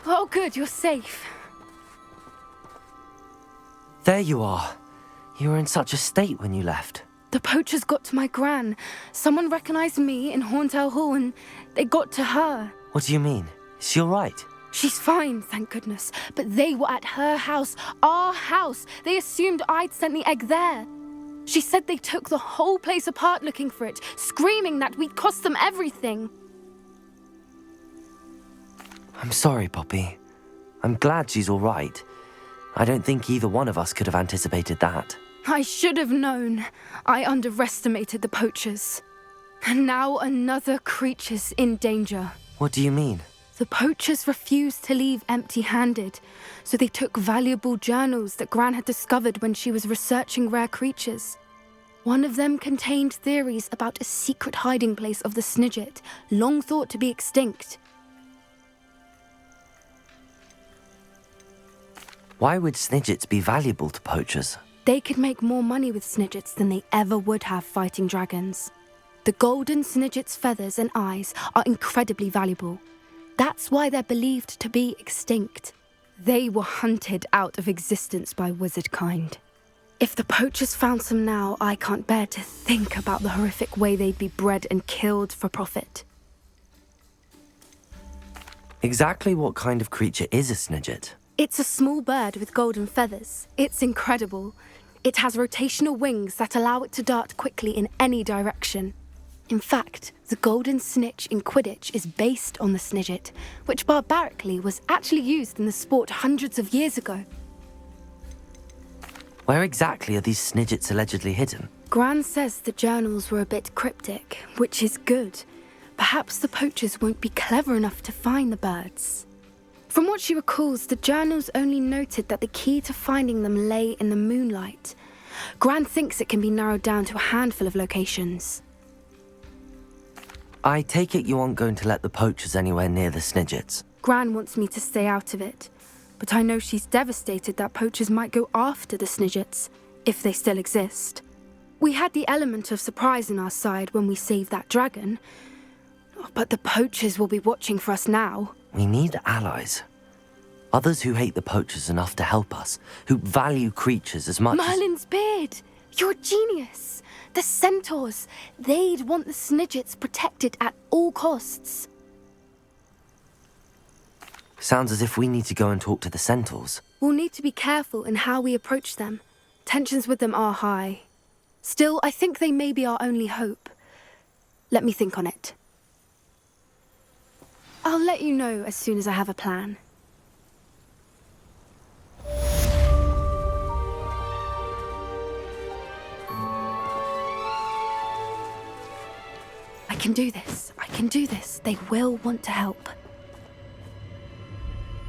Oh, good, you're safe. There you are. You were in such a state when you left. The poachers got to my gran. Someone recognized me in Horntail Hall and they got to her. What do you mean? Is she all right? She's fine, thank goodness. But they were at her house, our house. They assumed I'd sent the egg there. She said they took the whole place apart looking for it, screaming that we'd cost them everything. I'm sorry, Poppy. I'm glad she's all right. I don't think either one of us could have anticipated that. I should have known. I underestimated the poachers. And now another creature's in danger. What do you mean? The poachers refused to leave empty-handed, so they took valuable journals that Gran had discovered when she was researching rare creatures. One of them contained theories about a secret hiding place of the Snidget, long thought to be extinct. Why would Snidgets be valuable to poachers? They could make more money with Snidgets than they ever would have fighting dragons. The golden Snidget's feathers and eyes are incredibly valuable. That's why they're believed to be extinct. They were hunted out of existence by wizard kind. If the poachers found some now, I can't bear to think about the horrific way they'd be bred and killed for profit. Exactly what kind of creature is a Snidget? It's a small bird with golden feathers. It's incredible. It has rotational wings that allow it to dart quickly in any direction. In fact, the golden snitch in Quidditch is based on the Snidget, which barbarically was actually used in the sport hundreds of years ago. Where exactly are these Snidgets allegedly hidden? Gran says the journals were a bit cryptic, which is good. Perhaps the poachers won't be clever enough to find the birds. From what she recalls, the journals only noted that the key to finding them lay in the moonlight. Gran thinks it can be narrowed down to a handful of locations. I take it you aren't going to let the poachers anywhere near the Snidgets. Gran wants me to stay out of it, but I know she's devastated that poachers might go after the Snidgets, if they still exist. We had the element of surprise on our side when we saved that dragon, but the poachers will be watching for us now. We need allies. Others who hate the poachers enough to help us, who value creatures as much Merlin's beard! You're a genius! The Centaurs! They'd want the Snidgets protected at all costs. Sounds as if we need to go and talk to the Centaurs. We'll need to be careful in how we approach them. Tensions with them are high. Still, I think they may be our only hope. Let me think on it. I'll let you know as soon as I have a plan. I can do this. I can do this. They will want to help.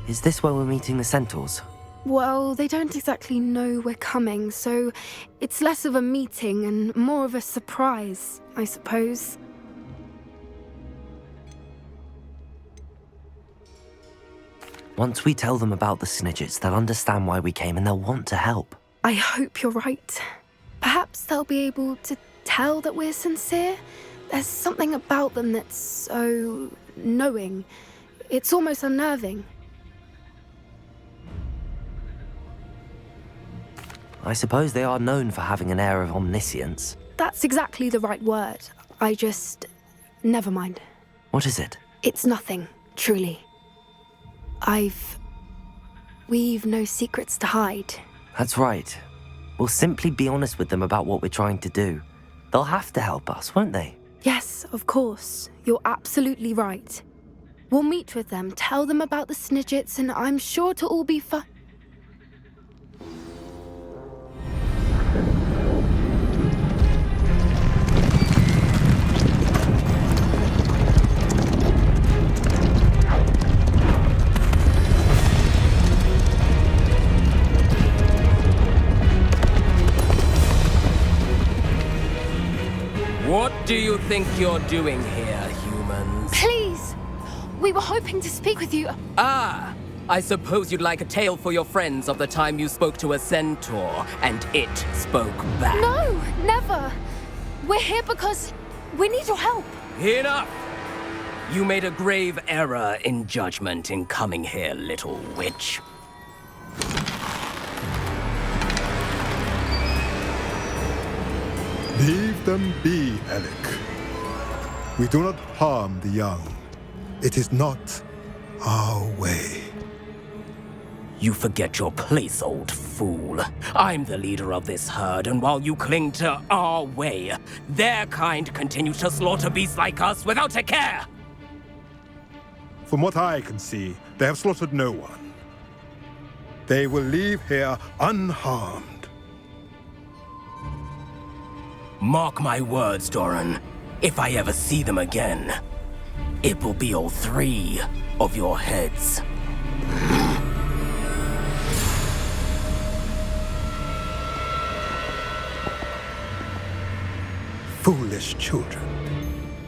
Is this where we're meeting the Centaurs? Well, they don't exactly know we're coming, so it's less of a meeting and more of a surprise, I suppose. Once we tell them about the Snidgets, they'll understand why we came and they'll want to help. I hope you're right. Perhaps they'll be able to tell that we're sincere. There's something about them that's so knowing. It's almost unnerving. I suppose they are known for having an air of omniscience. That's exactly the right word. Never mind. What is it? It's nothing, truly. We've no secrets to hide. That's right. We'll simply be honest with them about what we're trying to do. They'll have to help us, won't they? Yes, of course. You're absolutely right. We'll meet with them, tell them about the Snidgets, and I'm sure to all be fine. What do you think you're doing here, humans? Please! We were hoping to speak with you. Ah! I suppose you'd like a tale for your friends of the time you spoke to a centaur, and it spoke back. No, never! We're here because we need your help. Enough! You made a grave error in judgment in coming here, little witch. Leave them be, Alec. We do not harm the young. It is not our way. You forget your place, old fool. I'm the leader of this herd, and while you cling to our way, their kind continue to slaughter beasts like us without a care! From what I can see, they have slaughtered no one. They will leave here unharmed. Mark my words, Doran. If I ever see them again, it will be all 3 of your heads. Foolish children.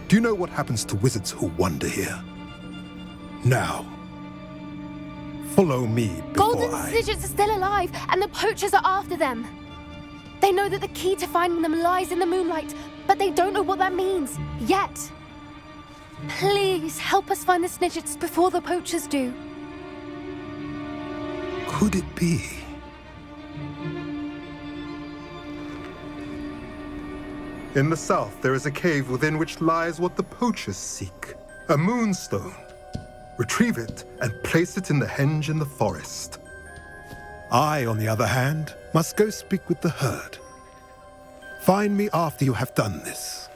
Do you know what happens to wizards who wander here? Now, follow me before Golden Snidgets are still alive, and the poachers are after them. They know that the key to finding them lies in the moonlight, but they don't know what that means, yet. Please, help us find the Snidgets before the poachers do. Could it be? In the south, there is a cave within which lies what the poachers seek. A moonstone. Retrieve it and place it in the henge in the forest. I, on the other hand, must go speak with the herd. Find me after you have done this.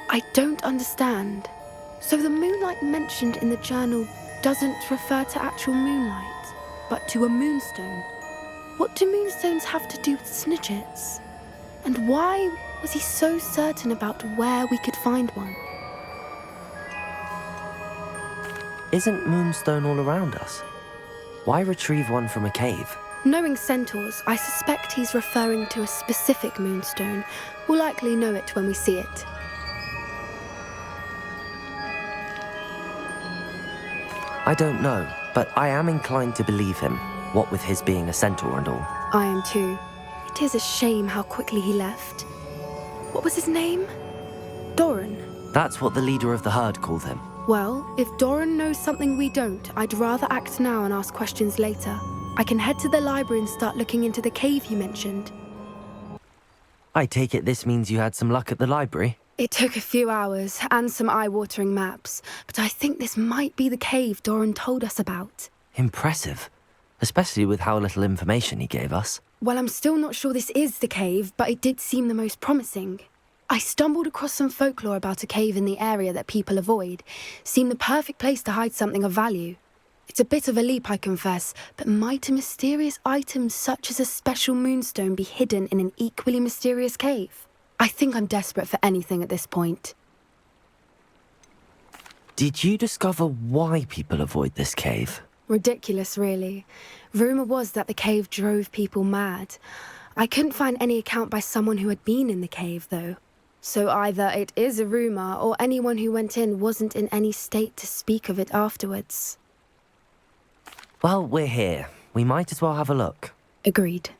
I don't understand. So the moonlight mentioned in the journal doesn't refer to actual moonlight, but to a moonstone. What do moonstones have to do with Snidgets? And why was he so certain about where we could find one? Isn't Moonstone all around us? Why retrieve one from a cave? Knowing centaurs, I suspect he's referring to a specific moonstone. We'll likely know it when we see it. I don't know, but I am inclined to believe him, what with his being a centaur and all. I am too. It is a shame how quickly he left. What was his name? Doran. That's what the leader of the herd called him. Well, if Doran knows something we don't, I'd rather act now and ask questions later. I can head to the library and start looking into the cave you mentioned. I take it this means you had some luck at the library? It took a few hours and some eye-watering maps, but I think this might be the cave Doran told us about. Impressive, especially with how little information he gave us. Well, I'm still not sure this is the cave, but it did seem the most promising. I stumbled across some folklore about a cave in the area that people avoid. Seemed the perfect place to hide something of value. It's a bit of a leap, I confess, but might a mysterious item such as a special moonstone be hidden in an equally mysterious cave? I think I'm desperate for anything at this point. Did you discover why people avoid this cave? Ridiculous, really. Rumour was that the cave drove people mad. I couldn't find any account by someone who had been in the cave, though. So either it is a rumour, or anyone who went in wasn't in any state to speak of it afterwards. Well, we're here. We might as well have a look. Agreed.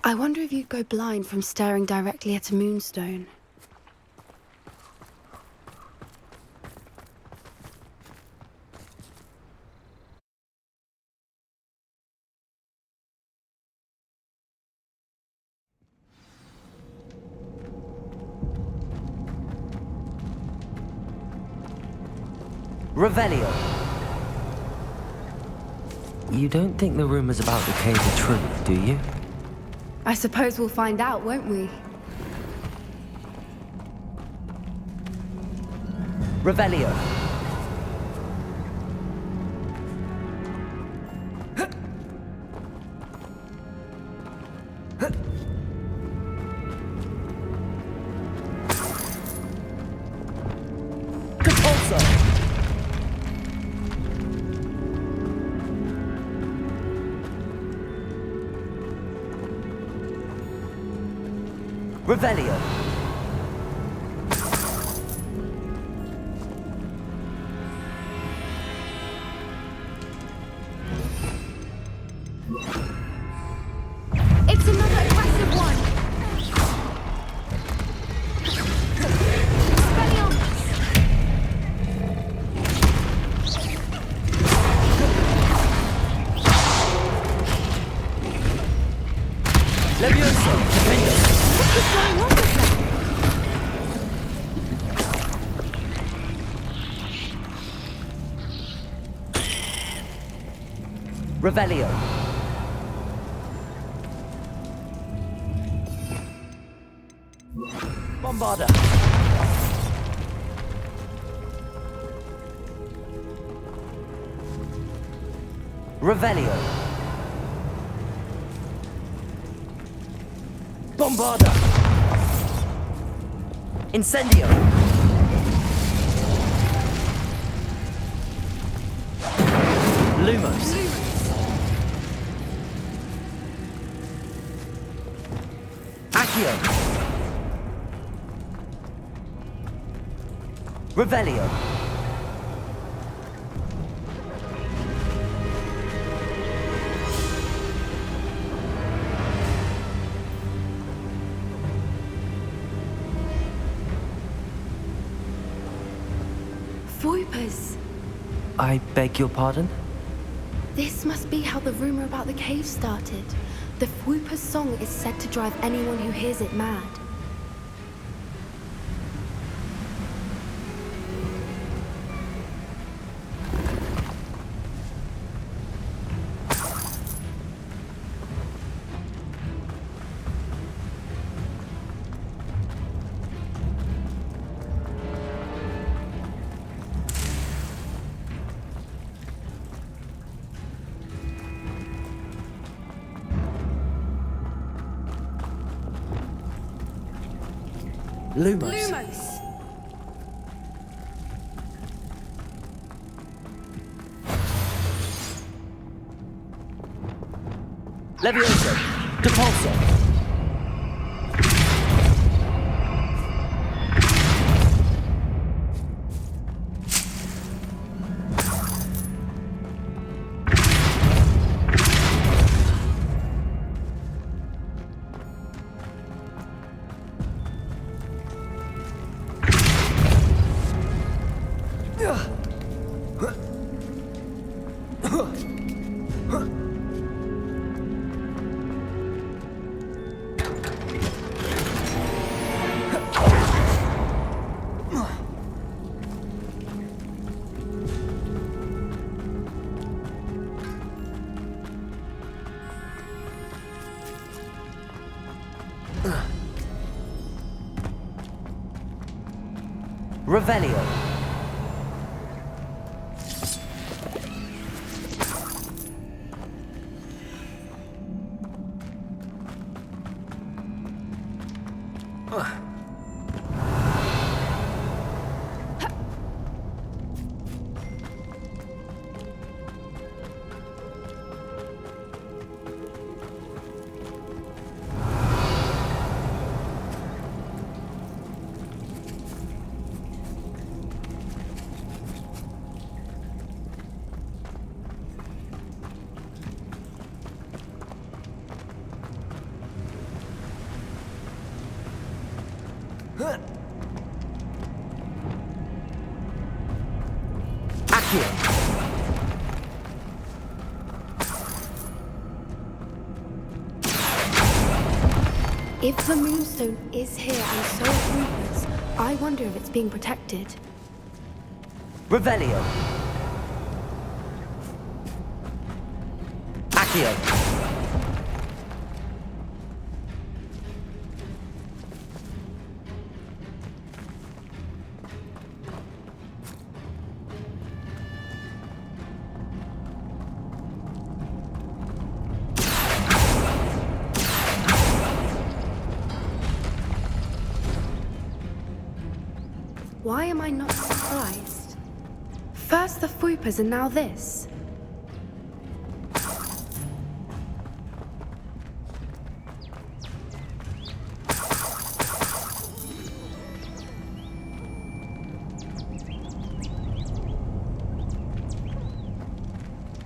I wonder if you'd go blind from staring directly at a moonstone. Revelio! You don't think the rumours about the cave are true, do you? I suppose we'll find out, won't we? Revelio! Revelio! Levioso! Defendo! What is going on with them? Revelio! Bombarda! Revelio! Bombarda! Incendio! Lumos! Accio! Revelio! Voipers! I beg your pardon? This must be how the rumor about the cave started. The Whooper's song is said to drive anyone who hears it mad. Lumos! Levioso! Depulso! Revelio! Accio! If the Moonstone is here and so are Whoopers, I wonder if it's being protected. Revelio! Accio! Why am I not surprised? First the Whoopers and now this.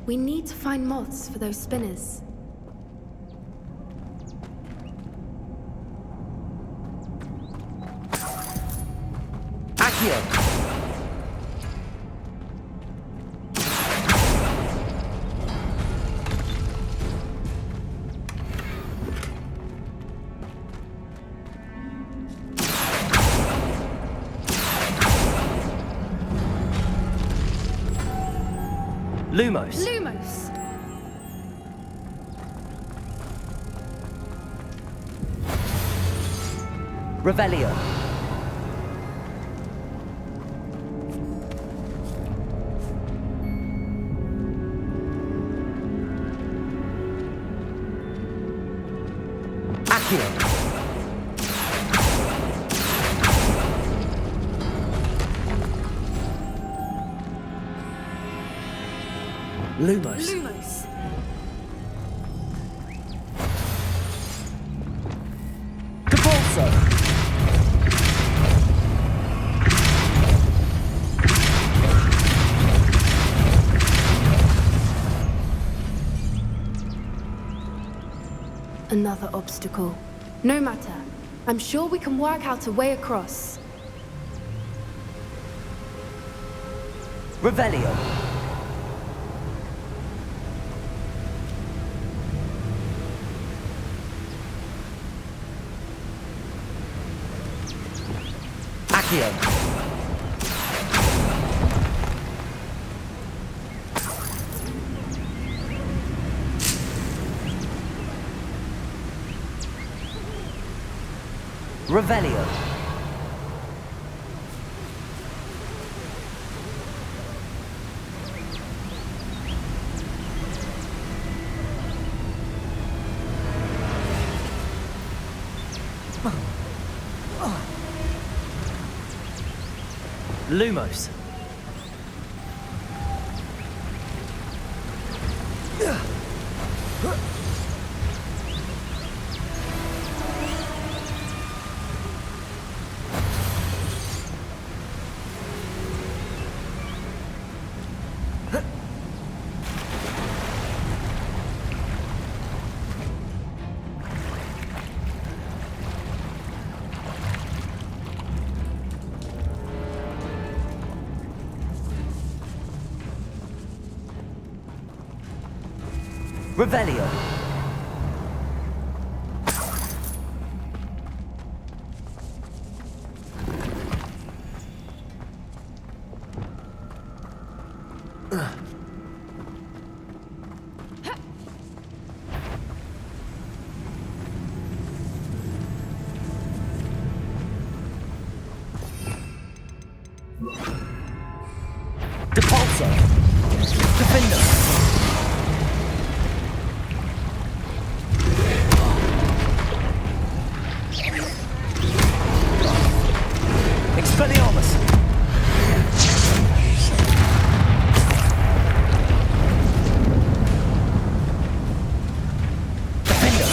We need to find moths for those spinners. Accio! Lumos. Lumos! Revelio. Accio. Lumos. Lumos! Capulso. Another obstacle. No matter. I'm sure we can work out a way across. Revelio. Accio. Revelio. Lumos. Revelio. Depulso. Defender. Expelliarmus! Defender!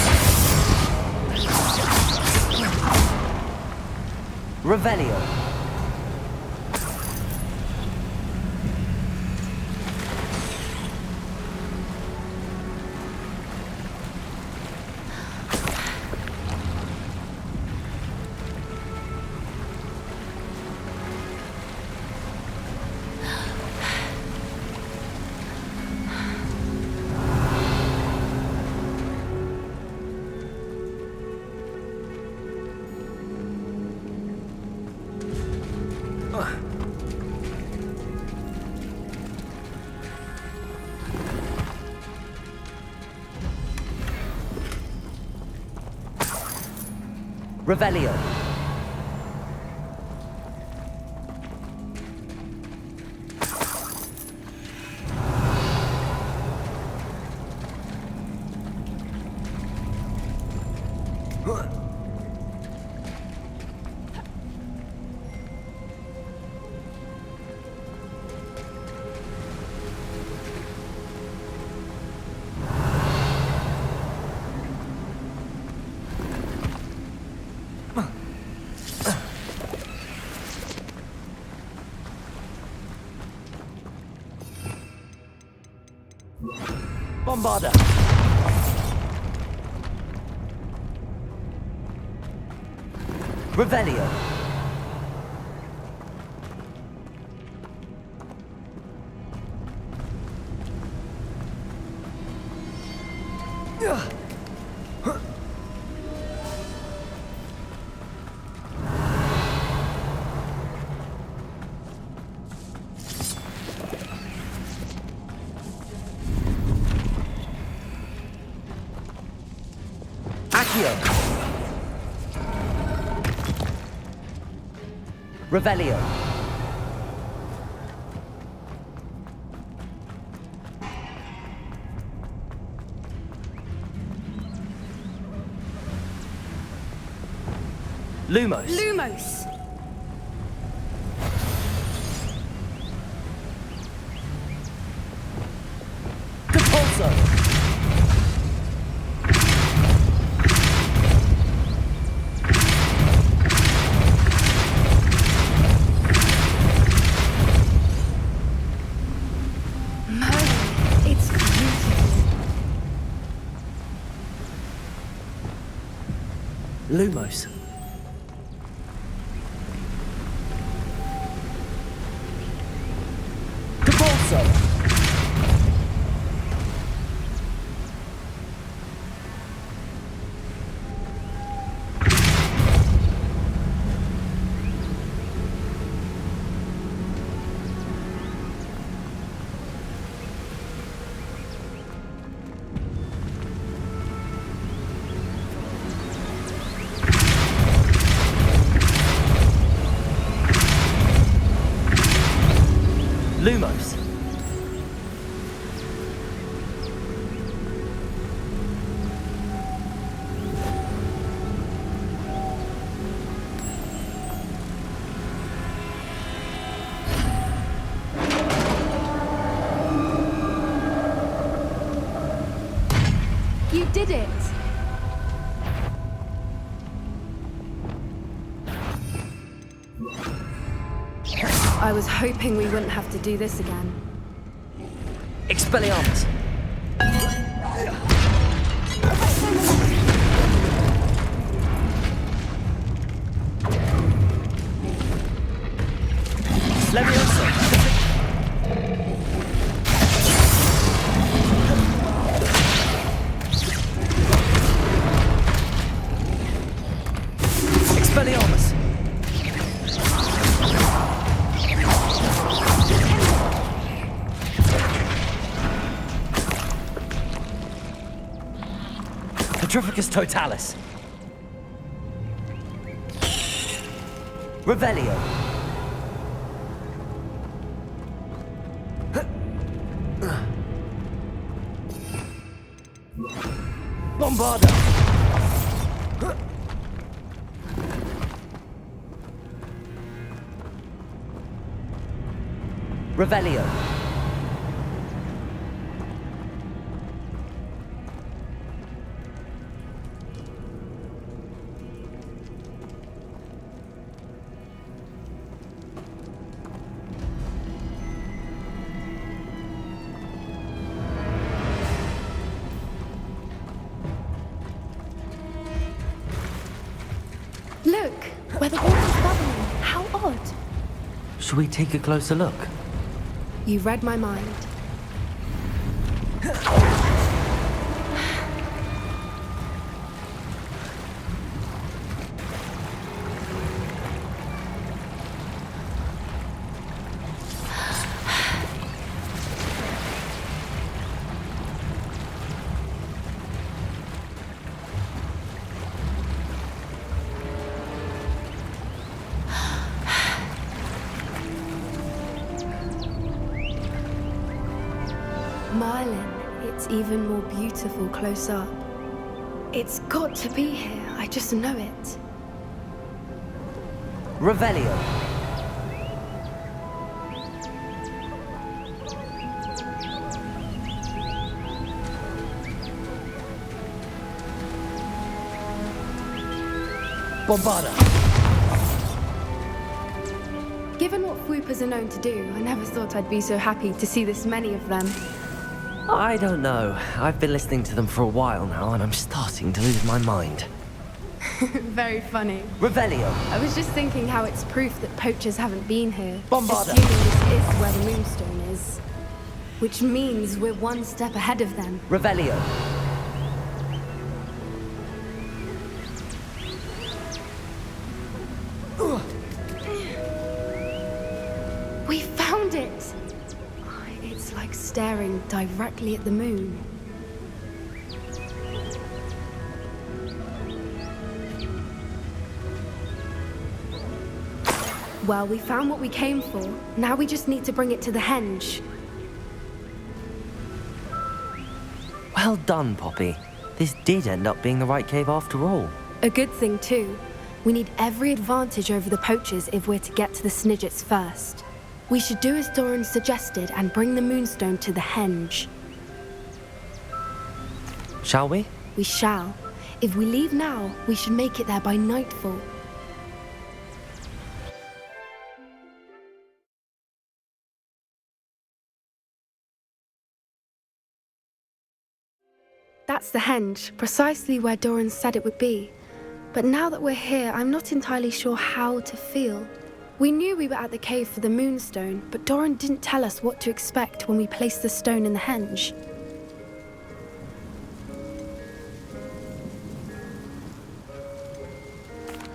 Revelio! Revelio. Bombarda. Revelio. Accio. Revelio. Lumos. Lumos! Depulso. It's beautiful. Lumos. Depulso. Lumos. You did it! I was hoping we wouldn't have to do this again. Expelliarmus. Levioso. Expelliarmus. Petrificus totalis. Revelio. Bombarda. Revelio. Look, where the water's bubbling. How odd. Shall we take a closer look? You read my mind. Merlin, it's even more beautiful close up. It's got to be here, I just know it. Revelio. Bombarda. Given what Fwoopas are known to do, I never thought I'd be so happy to see this many of them. I don't know. I've been listening to them for a while now, and I'm starting to lose my mind. Very funny. Revelio. I was just thinking how it's proof that poachers haven't been here. Bombarda. Assuming this is where the moonstone is. Which means we're one step ahead of them. Revelio. We found it! It's like staring directly at the moon. Well, we found what we came for. Now we just need to bring it to the henge. Well done, Poppy. This did end up being the right cave after all. A good thing, too. We need every advantage over the poachers if we're to get to the Snidgets first. We should do as Doran suggested and bring the Moonstone to the henge. Shall we? We shall. If we leave now, we should make it there by nightfall. That's the henge, precisely where Doran said it would be. But now that we're here, I'm not entirely sure how to feel. We knew we were at the cave for the Moonstone, but Doran didn't tell us what to expect when we placed the stone in the henge.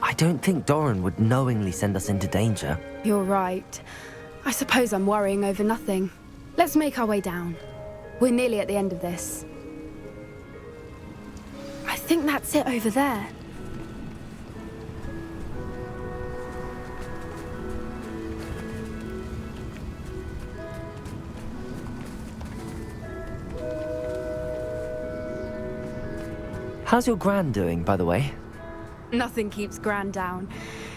I don't think Doran would knowingly send us into danger. You're right. I suppose I'm worrying over nothing. Let's make our way down. We're nearly at the end of this. I think that's it over there. How's your Gran doing, by the way? Nothing keeps Gran down.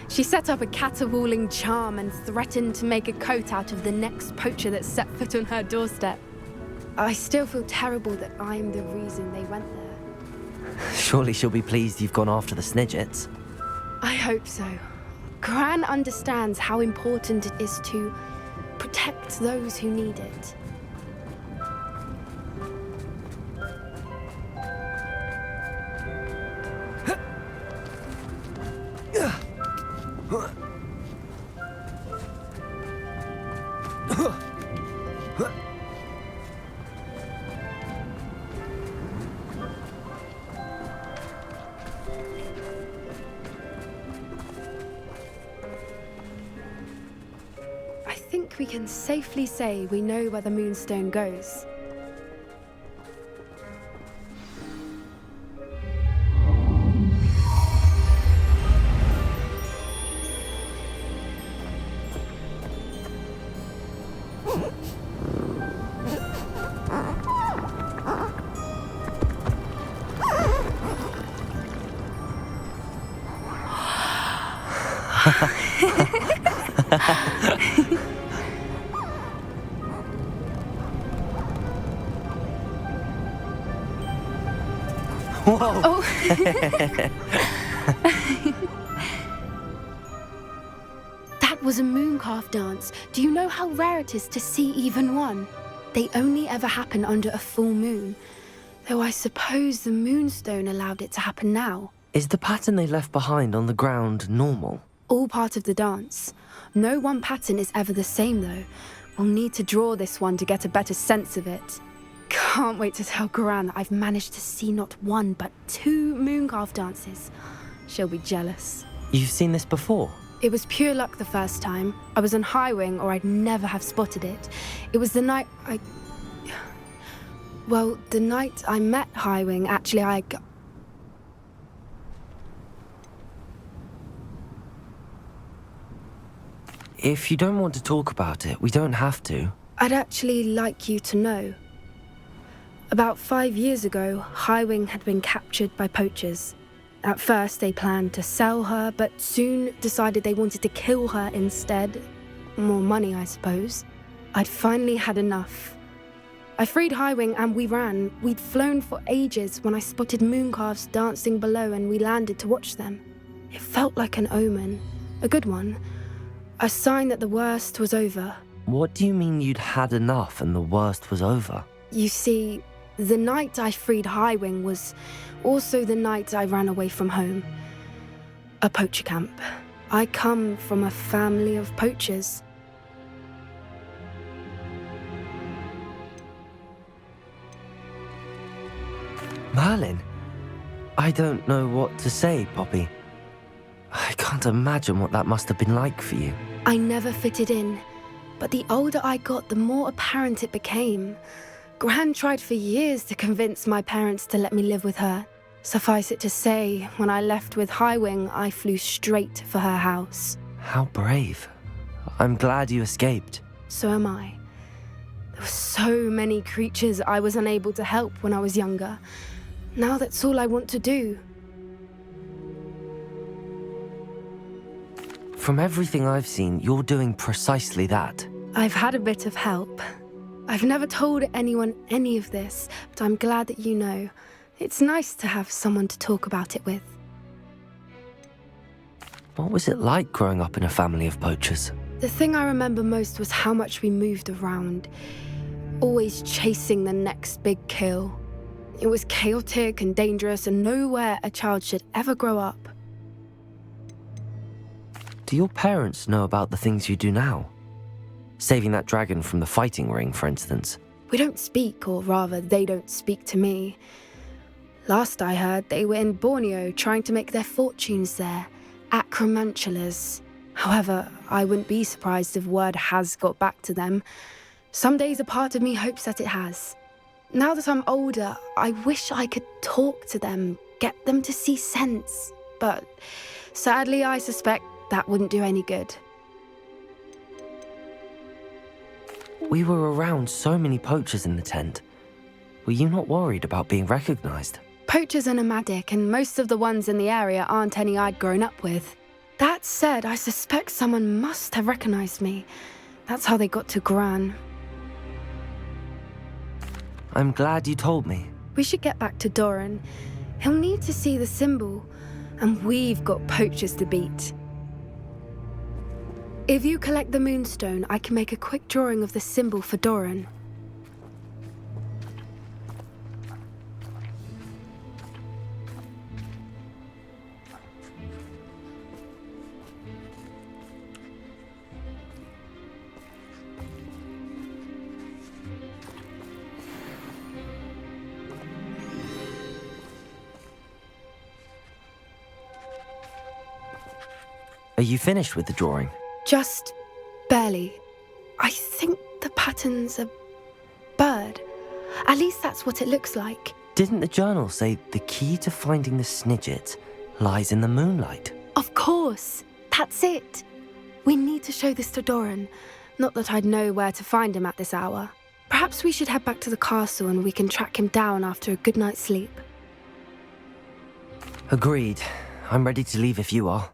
She set up a caterwauling charm and threatened to make a coat out of the next poacher that set foot on her doorstep. I still feel terrible that I'm the reason they went there. Surely she'll be pleased you've gone after the Snidgets. I hope so. Gran understands how important it is to protect those who need it. I think we can safely say we know where the Moonstone goes. Whoa! Oh. That was a mooncalf dance. Do you know how rare it is to see even one? They only ever happen under a full moon. Though I suppose the Moonstone allowed it to happen now. Is the pattern they left behind on the ground normal? All part of the dance. No one pattern is ever the same, though. We'll need to draw this one to get a better sense of it. Can't wait to tell Gran that I've managed to see not one, but 2 mooncalf dances. She'll be jealous. You've seen this before? It was pure luck the first time. I was on Highwing, or I'd never have spotted it. It was the night Well, the night I met Highwing, actually, If you don't want to talk about it, we don't have to. I'd actually like you to know. About 5 years ago, Highwing had been captured by poachers. At first, they planned to sell her, but soon decided they wanted to kill her instead. More money, I suppose. I'd finally had enough. I freed Highwing and we ran. We'd flown for ages when I spotted mooncalves dancing below and we landed to watch them. It felt like an omen. A good one. A sign that the worst was over. What do you mean you'd had enough and the worst was over? You see, the night I freed Highwing was also the night I ran away from home. A poacher camp. I come from a family of poachers. Merlin? I don't know what to say, Poppy. I can't imagine what that must have been like for you. I never fitted in, but the older I got, the more apparent it became. Gran tried for years to convince my parents to let me live with her. Suffice it to say, when I left with Highwing, I flew straight for her house. How brave. I'm glad you escaped. So am I. There were so many creatures I was unable to help when I was younger. Now that's all I want to do. From everything I've seen, you're doing precisely that. I've had a bit of help. I've never told anyone any of this, but I'm glad that you know. It's nice to have someone to talk about it with. What was it like growing up in a family of poachers? The thing I remember most was how much we moved around, always chasing the next big kill. It was chaotic and dangerous and nowhere a child should ever grow up. Do your parents know about the things you do now? Saving that dragon from the fighting ring, for instance. We don't speak, or rather, they don't speak to me. Last I heard, they were in Borneo trying to make their fortunes there, acromantulas. However, I wouldn't be surprised if word has got back to them. Some days a part of me hopes that it has. Now that I'm older, I wish I could talk to them, get them to see sense. But sadly, I suspect that wouldn't do any good. We were around so many poachers in the tent. Were you not worried about being recognized? Poachers are nomadic, and most of the ones in the area aren't any I'd grown up with. That said, I suspect someone must have recognized me. That's how they got to Gran. I'm glad you told me. We should get back to Doran. He'll need to see the symbol, and we've got poachers to beat. If you collect the moonstone, I can make a quick drawing of the symbol for Doran. Are you finished with the drawing? Just barely. I think the pattern's a bird. At least that's what it looks like. Didn't the journal say the key to finding the Snidget lies in the moonlight? Of course. That's it. We need to show this to Doran. Not that I'd know where to find him at this hour. Perhaps we should head back to the castle and we can track him down after a good night's sleep. Agreed. I'm ready to leave if you are.